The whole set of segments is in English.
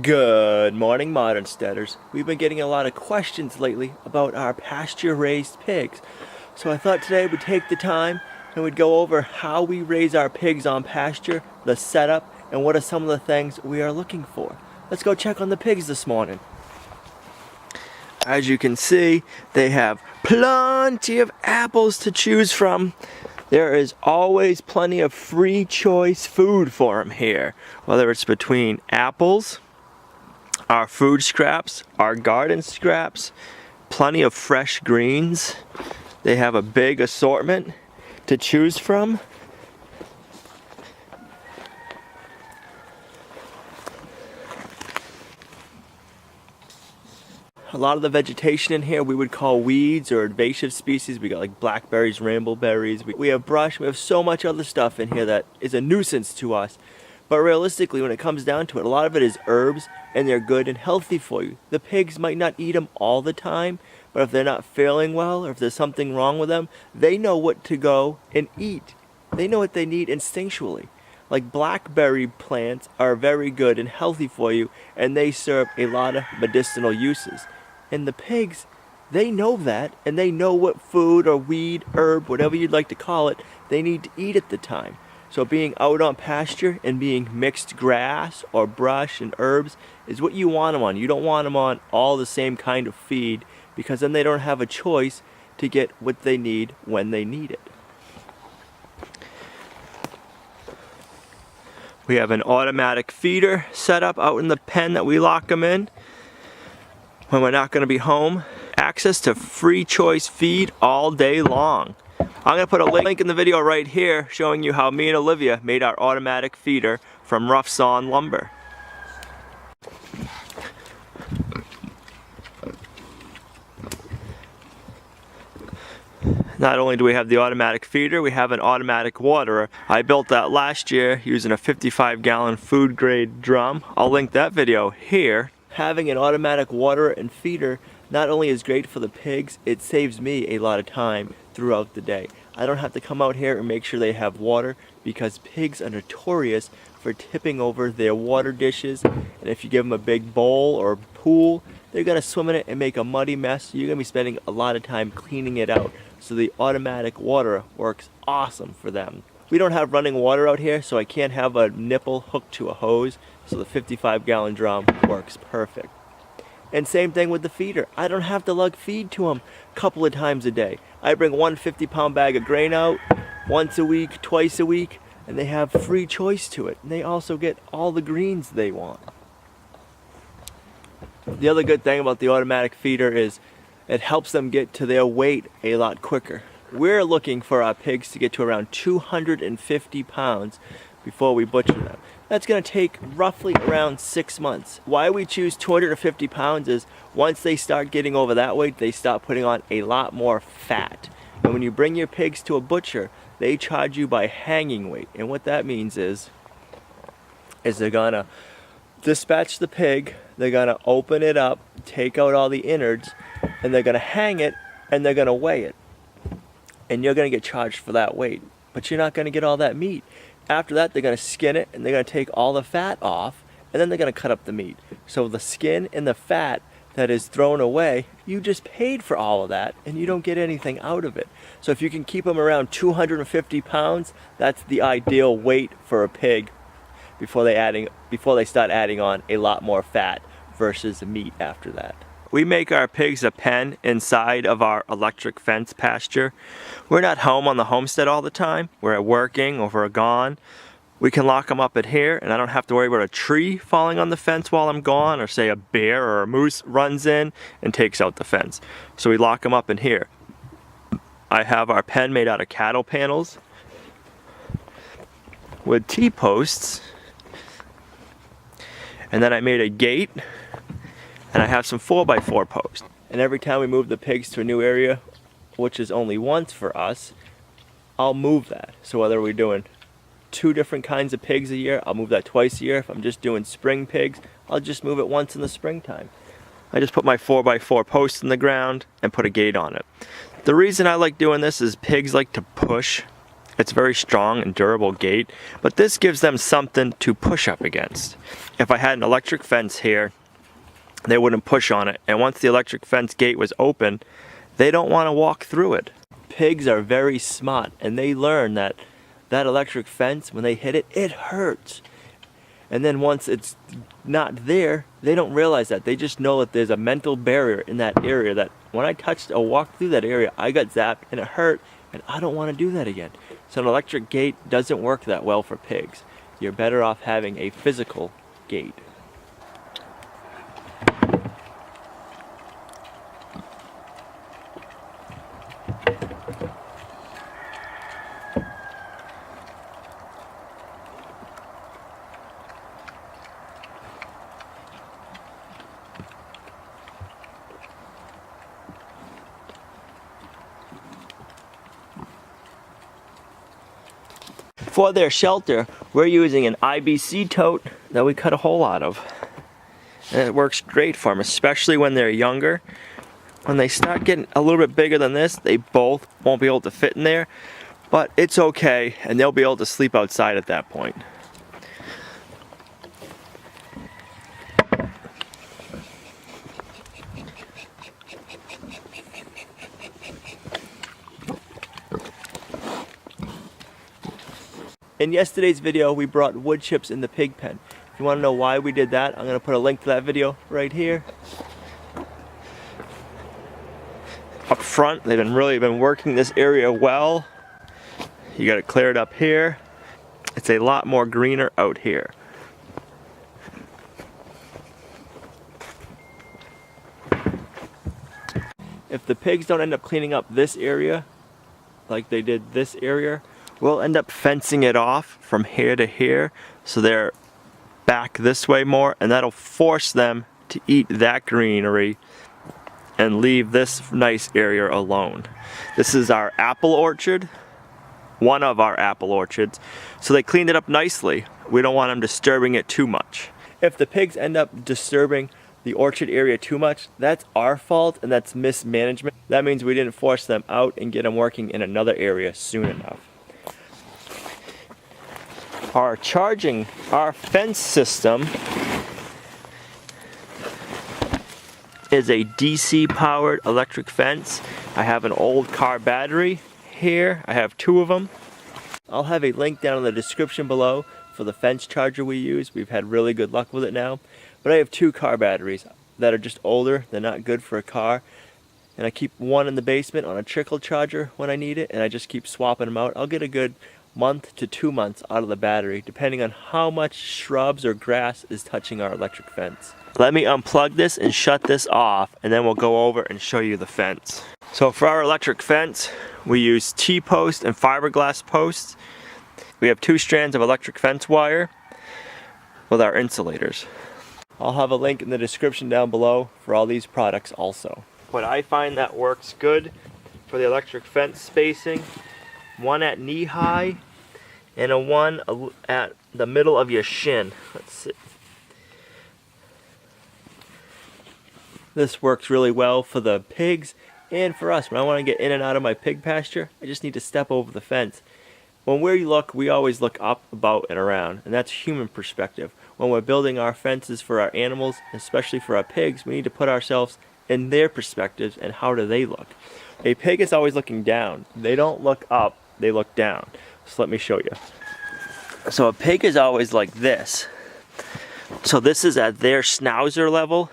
Good morning, modern steaders. We've been getting a lot of questions lately about our pasture-raised pigs. So I thought today we'd take the time and we'd go over how we raise our pigs on pasture, the setup, and what are some of the things we are looking for. Let's go check on the pigs this morning. As you can see, they have plenty of apples to choose from. There is always plenty of free choice food for them here, whether it's between apples, our food scraps, our garden scraps, plenty of fresh greens. They have a big assortment to choose from. A lot of the vegetation in here we would call weeds or invasive species. We got like blackberries, rainbow berries. We have brush. We have so much other stuff in here that is a nuisance to us. But realistically, when it comes down to it, a lot of it is herbs, and they're good and healthy for you. The pigs might not eat them all the time, but if they're not feeling well or if there's something wrong with them, they know what to go and eat. They know what they need instinctually. Like blackberry plants are very good and healthy for you, and they serve a lot of medicinal uses. And the pigs, they know that, and they know what food or weed, herb, whatever you'd like to call it, they need to eat at the time. So being out on pasture and being mixed grass or brush and herbs is what you want them on. You don't want them on all the same kind of feed, because then they don't have a choice to get what they need when they need it. We have an automatic feeder set up out in the pen that we lock them in when we're not going to be home. Access to free choice feed all day long. I'm going to put a link in the video right here showing you how me and Olivia made our automatic feeder from rough sawn lumber. Not only do we have the automatic feeder, we have an automatic waterer. I built that last year using a 55-gallon food grade drum. I'll link that video here. Having an automatic waterer and feeder not only is great for the pigs, it saves me a lot of time throughout the day. I don't have to come out here and make sure they have water, because pigs are notorious for tipping over their water dishes, and if you give them a big bowl or pool, they're going to swim in it and make a muddy mess. You're going to be spending a lot of time cleaning it out. So the automatic water works awesome for them. We don't have running water out here, so I can't have a nipple hooked to a hose, so the 55-gallon drum works perfect. And same thing with the feeder. I don't have to lug feed to them a couple of times a day. I bring one 50-pound bag of grain out once a week, twice a week, and they have free choice to it. And they also get all the greens they want. The other good thing about the automatic feeder is it helps them get to their weight a lot quicker. We're looking for our pigs to get to around 250 pounds before we butcher them. That's going to take roughly around 6 months. Why we choose 250 pounds is once they start getting over that weight, they start putting on a lot more fat. And when you bring your pigs to a butcher, they charge you by hanging weight. And what that means is they're going to dispatch the pig, they're going to open it up, take out all the innards, and they're going to hang it, and they're going to weigh it. And you're going to get charged for that weight. But you're not going to get all that meat. After that, they're going to skin it, and they're going to take all the fat off, and then they're going to cut up the meat. So the skin and the fat that is thrown away, you just paid for all of that, and you don't get anything out of it. So if you can keep them around 250 pounds, that's the ideal weight for a pig before they start adding on a lot more fat versus meat after that. We make our pigs a pen inside of our electric fence pasture. We're not home on the homestead all the time. We're working or we're gone. We can lock them up in here, and I don't have to worry about a tree falling on the fence while I'm gone, or say a bear or a moose runs in and takes out the fence. So we lock them up in here. I have our pen made out of cattle panels with T-posts. And then I made a gate, and I have some 4x4 posts. And every time we move the pigs to a new area, which is only once for us, I'll move that. So whether we're doing 2 different kinds of pigs a year, I'll move that twice a year. If I'm just doing spring pigs, I'll just move it once in the springtime. I just put my 4x4 post in the ground and put a gate on it. The reason I like doing this is pigs like to push It's a very strong and durable gate, but this gives them something to push up against. If I had an electric fence here, they wouldn't push on it. And once the electric fence gate was open, they don't want to walk through it. Pigs are very smart, and they learn that that electric fence, when they hit it, it hurts. And then once it's not there, they don't realize that. They just know that there's a mental barrier in that area that when I touched or walked through that area, I got zapped and it hurt, and I don't want to do that again. So an electric gate doesn't work that well for pigs. You're better off having a physical gate. For their shelter, we're using an IBC tote that we cut a hole out of. And it works great for them, especially when they're younger. When they start getting a little bit bigger than this, they both won't be able to fit in there. But it's okay, and they'll be able to sleep outside at that point. In yesterday's video, we brought wood chips in the pig pen. If you want to know why we did that, I'm going to put a link to that video right here. Up front, they've really been working this area well. You got to clear it up here. It's a lot more greener out here. If the pigs don't end up cleaning up this area, like they did this area, we'll end up fencing it off from here to here, so they're back this way more, and that'll force them to eat that greenery and leave this nice area alone. This is our apple orchard, one of our apple orchards, so they cleaned it up nicely. We don't want them disturbing it too much. If the pigs end up disturbing the orchard area too much, that's our fault, and that's mismanagement. That means we didn't force them out and get them working in another area soon enough. Our fence system is a DC powered electric fence. I have an old car battery here. I have two of them. I'll have a link down in the description below for the fence charger we use. We've had really good luck with it now. But I have two car batteries that are just older. They're not good for a car. And I keep one in the basement on a trickle charger when I need it, and I just keep swapping them out. I'll get a good month to 2 months out of the battery, depending on how much shrubs or grass is touching our electric fence. Let me unplug this and shut this off, and then we'll go over and show you the fence. So for our electric fence, we use T-post and fiberglass posts. We have 2 strands of electric fence wire with our insulators. I'll have a link in the description down below for all these products also. What I find that works good for the electric fence spacing, one at knee high and a one at the middle of your shin. Let's see. This works really well for the pigs and for us. When I want to get in and out of my pig pasture, I just need to step over the fence. When we look, we always look up, about, and around, and that's human perspective. When we're building our fences for our animals, especially for our pigs, we need to put ourselves in their perspectives and how do they look. A pig is always looking down. They don't look up, they look down. So let me show you. So a pig is always like this. So this is at their schnauzer level,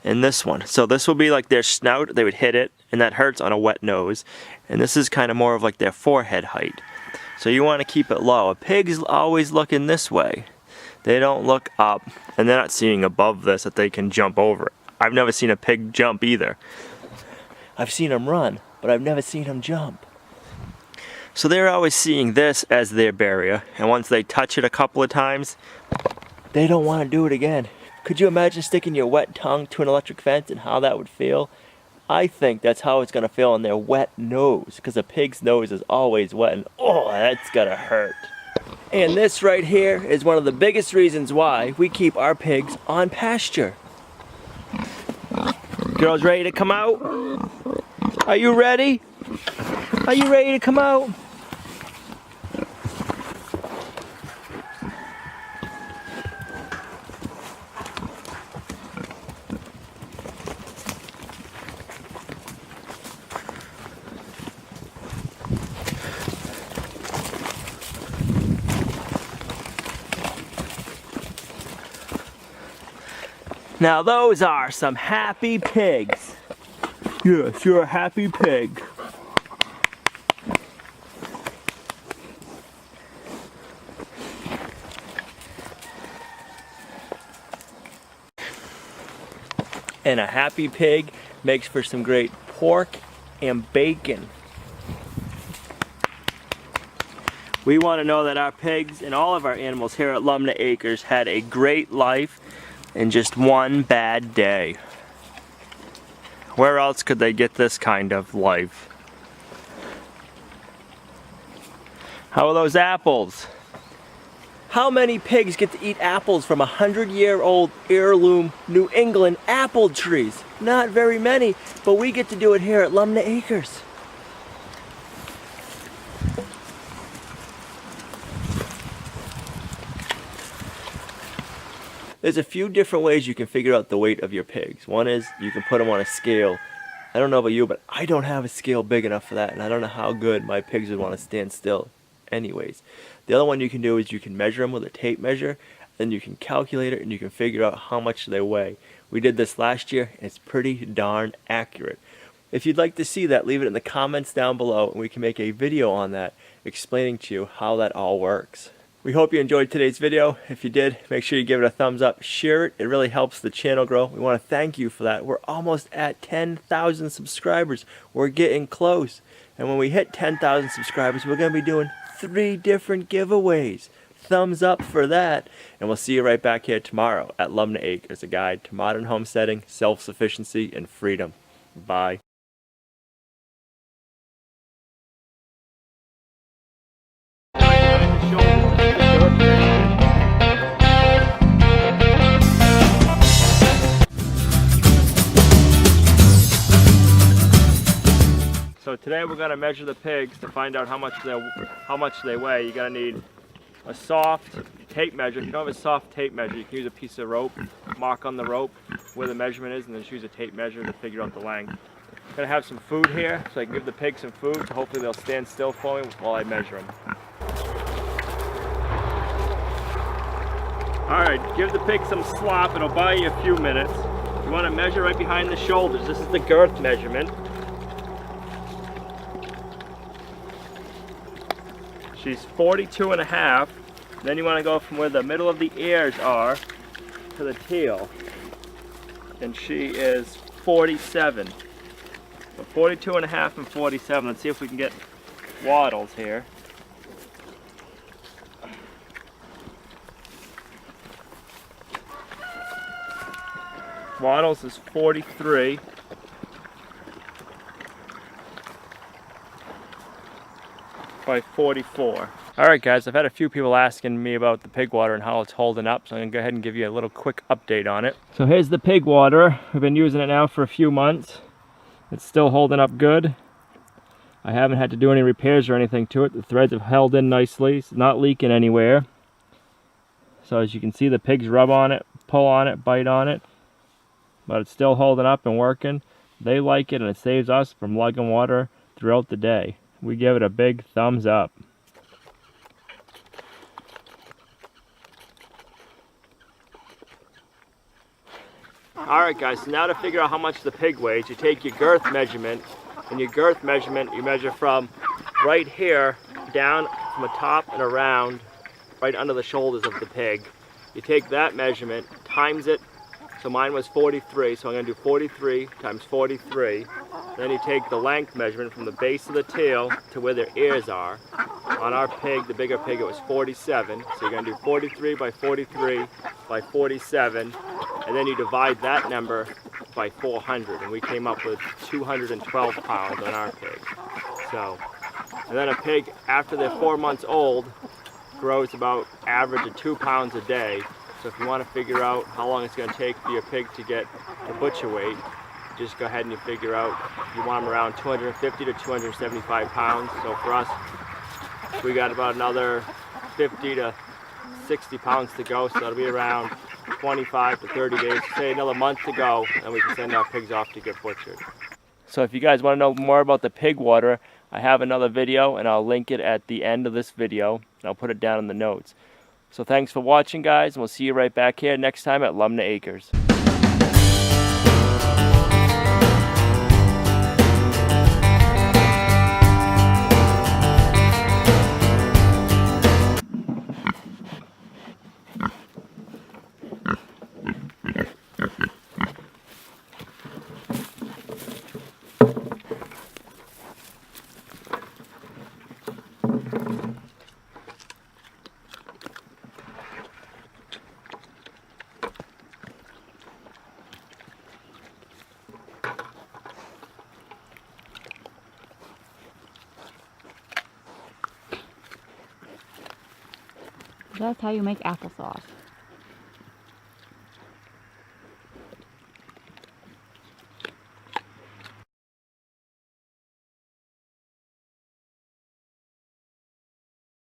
and this one. So this will be like their snout, they would hit it, and that hurts on a wet nose. And this is kind of more of like their forehead height. So you want to keep it low. A pig is always looking this way. They don't look up, and they're not seeing above this that they can jump over it. I've never seen a pig jump either. I've seen them run, but I've never seen them jump. So they're always seeing this as their barrier, and once they touch it a couple of times, they don't want to do it again. Could you imagine sticking your wet tongue to an electric fence and how that would feel? I think that's how it's going to feel on their wet nose, because a pig's nose is always wet, and oh, that's going to hurt. And this right here is one of the biggest reasons why we keep our pigs on pasture. Girls ready to come out? Are you ready? Are you ready to come out? Now those are some happy pigs. Yes, you're a happy pig. And a happy pig makes for some great pork and bacon. We want to know that our pigs and all of our animals here at Lumna Acres had a great life in just one bad day. Where else could they get this kind of life? How are those apples? How many pigs get to eat apples from 100-year-old heirloom New England apple trees? Not very many, but we get to do it here at Lumna Acres. There's a few different ways you can figure out the weight of your pigs. One is you can put them on a scale. I don't know about you, but I don't have a scale big enough for that, and I don't know how good my pigs would want to stand still anyways. The other one you can do is you can measure them with a tape measure, then you can calculate it and you can figure out how much they weigh. We did this last year and it's pretty darn accurate. If you'd like to see that, leave it in the comments down below and we can make a video on that explaining to you how that all works. We hope you enjoyed today's video. If you did, make sure you give it a thumbs up, share it, it really helps the channel grow. We want to thank you for that. We're almost at 10,000 subscribers. We're getting close. And when we hit 10,000 subscribers, we're going to be doing 3 different giveaways. Thumbs up for that. And we'll see you right back here tomorrow at Lumna Acres, a guide to modern homesteading, self-sufficiency, and freedom. Bye. So today we're going to measure the pigs to find out how much they weigh. You're going to need a soft tape measure. If you don't have a soft tape measure, you can use a piece of rope, mark on the rope where the measurement is, and then just use a tape measure to figure out the length. I'm going to have some food here, so I can give the pigs some food, so hopefully they'll stand still for me while I measure them. Alright, give the pig some slop, it'll buy you a few minutes. You want to measure right behind the shoulders. This is the girth measurement. She's 42.5. Then you want to go from where the middle of the ears are to the tail. And she is 47. So 42.5 and 47. Let's see if we can get wattles here. Wattles is 43. By 44. Alright guys, I've had a few people asking me about the pig water and how it's holding up, so I'm going to go ahead and give you a little quick update on it. So here's the pig water. We've been using it now for a few months. It's still holding up good. I haven't had to do any repairs or anything to it. The threads have held in nicely. It's not leaking anywhere. So as you can see, the pigs rub on it, pull on it, bite on it. But it's still holding up and working. They like it and it saves us from lugging water throughout the day. We give it a big thumbs up. Alright guys, so now to figure out how much the pig weighs, you take your girth measurement, and your girth measurement you measure from right here down from the top and around right under the shoulders of the pig. You take that measurement, times it, so mine was 43, so I'm going to do 43 times 43. Then you take the length measurement from the base of the tail to where their ears are. On our pig, the bigger pig, it was 47. So you're going to do 43 by 43 by 47. And then you divide that number by 400. And we came up with 212 pounds on our pig. So, and then a pig, after they're 4 months old, grows about average of 2 pounds a day. So if you want to figure out how long it's going to take for your pig to get the butcher weight, just go ahead and you figure out you want them around 250 to 275 pounds. So for us, we got about another 50 to 60 pounds to go. So it'll be around 25 to 30 days, say another month to go, and we can send our pigs off to get butchered. So if you guys want to know more about the pig water, I have another video and I'll link it at the end of this video and I'll put it down in the notes. So thanks for watching guys, and we'll see you right back here next time at Lumna Acres. That's how you make applesauce.